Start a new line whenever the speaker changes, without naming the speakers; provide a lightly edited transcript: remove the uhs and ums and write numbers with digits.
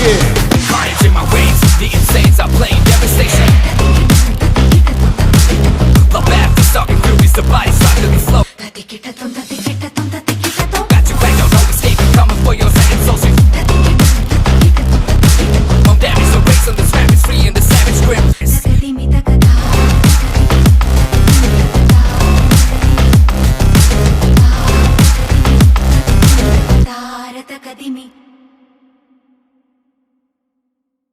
Carnage in my veins, the insanes are playing devastation. Bloodbath is stalking through the bodies slowly flow. Got you back, no escape, coming for your second soul. Mom damage, the race on the swamp is free in the savage grip.
Kadimi